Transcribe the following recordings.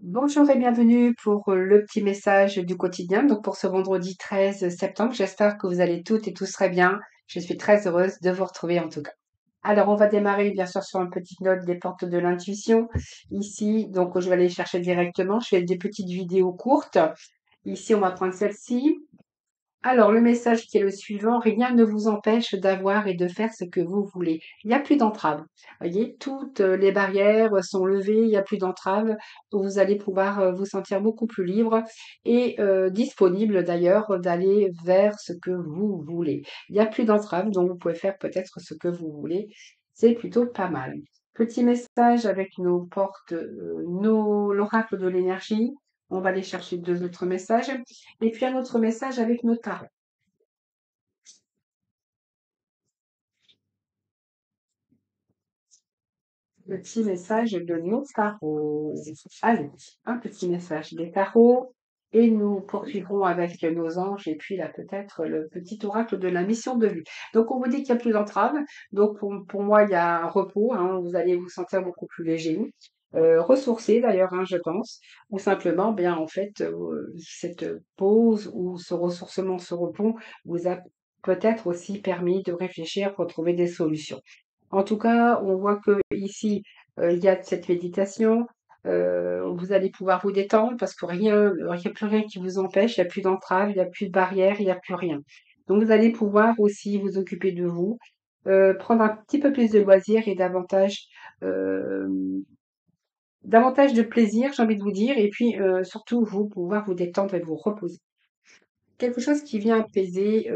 Bonjour et bienvenue pour le petit message du quotidien. Donc pour ce vendredi 13 septembre, j'espère que vous allez toutes et tous très bien. Je suis très heureuse de vous retrouver en tout cas. Alors on va démarrer bien sûr sur une petite note des portes de l'intuition. Ici, donc je vais aller chercher directement. Je fais des petites vidéos courtes. Ici, on va prendre celle-ci. Alors, le message qui est le suivant, rien ne vous empêche d'avoir et de faire ce que vous voulez. Il n'y a plus d'entrave. Voyez, toutes les barrières sont levées, il n'y a plus d'entrave. Vous allez pouvoir vous sentir beaucoup plus libre et disponible d'ailleurs d'aller vers ce que vous voulez. Il n'y a plus d'entrave, donc vous pouvez faire peut-être ce que vous voulez. C'est plutôt pas mal. Petit message avec nos portes, l'oracle de l'énergie. On va aller chercher deux autres messages. Et puis un autre message avec nos tarots. Petit message de nos tarots. Allez, un petit message des tarots. Et nous poursuivrons avec nos anges et puis là peut-être le petit oracle de la mission de vie. Donc on vous dit qu'il n'y a plus d'entrave. Donc pour moi il y a un repos. Vous allez vous sentir beaucoup plus léger. Ressourcé d'ailleurs, je pense, ou simplement, bien en fait, cette pause ou ce ressourcement, ce repos vous a peut-être aussi permis de réfléchir pour trouver des solutions. En tout cas, on voit que ici, il y a cette méditation. Vous allez pouvoir vous détendre parce que rien, il n'y a plus rien qui vous empêche, il n'y a plus d'entrave, il n'y a plus de barrière, il n'y a plus rien. Donc vous allez pouvoir aussi vous occuper de vous, prendre un petit peu plus de loisirs et davantage de plaisir, j'ai envie de vous dire, et puis surtout vous pouvoir vous détendre et vous reposer. Quelque chose qui vient apaiser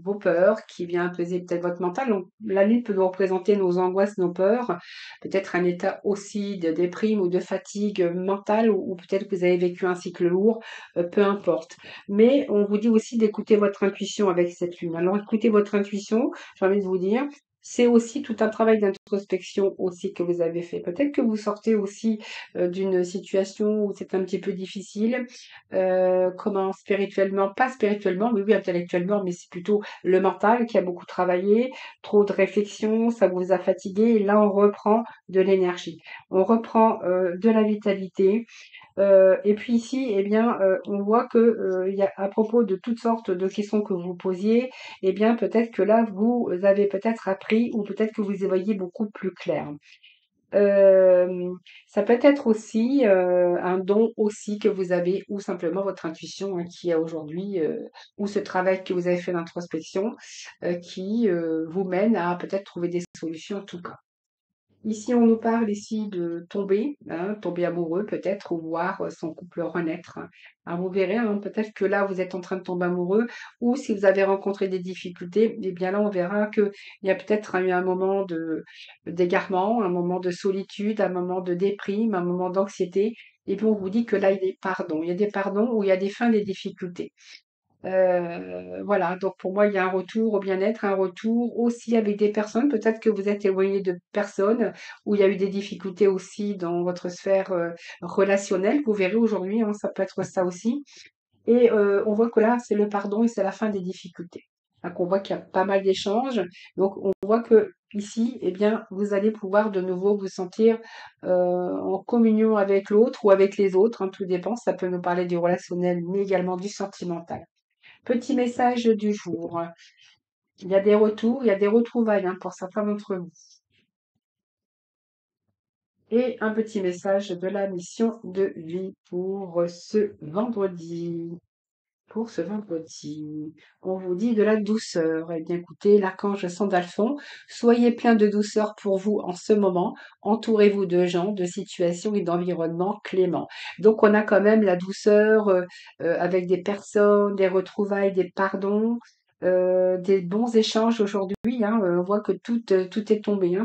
vos peurs, qui vient apaiser peut-être votre mental. Donc, la lune peut nous représenter nos angoisses, nos peurs, peut-être un état aussi de déprime ou de fatigue mentale, ou peut-être que vous avez vécu un cycle lourd, peu importe. Mais on vous dit aussi d'écouter votre intuition avec cette lune. Alors, écoutez votre intuition, j'ai envie de vous dire. C'est aussi tout un travail d'introspection aussi que vous avez fait. Peut-être que vous sortez aussi d'une situation où c'est un petit peu difficile, comment spirituellement, pas spirituellement, oui, oui, intellectuellement, mais c'est plutôt le mental qui a beaucoup travaillé, trop de réflexion, ça vous a fatigué, et là on reprend de l'énergie, on reprend de la vitalité. Et puis ici, eh bien, on voit que il y a à propos de toutes sortes de questions que vous posiez, eh bien, peut-être que là, vous avez peut-être appris ou peut-être que vous y voyez beaucoup plus clair. Hem, Ça peut être aussi, un don aussi que vous avez ou simplement votre intuition, qui a aujourd'hui, ou ce travail que vous avez fait d'introspection, qui, vous mène à peut-être trouver des solutions en tout cas. Ici, on nous parle ici de tomber, tomber amoureux peut-être ou voir son couple renaître. Alors vous verrez, peut-être que là, vous êtes en train de tomber amoureux ou si vous avez rencontré des difficultés, eh bien là, on verra qu'il y a peut-être eu un moment d'égarement, un moment de solitude, un moment de déprime, un moment d'anxiété. Et puis on vous dit que là, il y a des pardons. Il y a des pardons où il y a des fins des difficultés. Voilà, donc pour moi, il y a un retour au bien-être, un retour aussi avec des personnes. Peut-être que vous êtes éloigné de personnes où il y a eu des difficultés aussi dans votre sphère relationnelle. Vous verrez aujourd'hui, ça peut être ça aussi. Et on voit que là, c'est le pardon et c'est la fin des difficultés. Donc on voit qu'il y a pas mal d'échanges. Donc on voit que ici, eh bien, vous allez pouvoir de nouveau vous sentir en communion avec l'autre ou avec les autres, tout dépend. Ça peut nous parler du relationnel, mais également du sentimental. Petit message du jour. Il y a des retours, il y a des retrouvailles pour certains d'entre vous. Et un petit message de la mission de vie pour ce vendredi. Pour ce vendredi, on vous dit de la douceur. Eh bien, écoutez, l'archange Sandalphon, soyez plein de douceur pour vous en ce moment. Entourez-vous de gens, de situations et d'environnements cléments. Donc, on a quand même la douceur avec des personnes, des retrouvailles, des pardons, des bons échanges aujourd'hui. On voit que tout est tombé.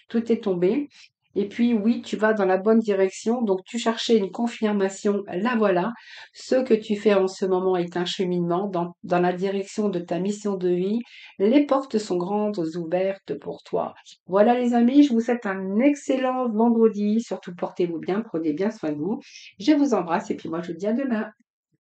Tout est tombé. Et puis, oui, tu vas dans la bonne direction. Donc, tu cherchais une confirmation. La voilà. Ce que tu fais en ce moment est un cheminement dans la direction de ta mission de vie. Les portes sont grandes ouvertes pour toi. Voilà les amis, je vous souhaite un excellent vendredi. Surtout portez-vous bien, prenez bien soin de vous. Je vous embrasse et puis moi je vous dis à demain.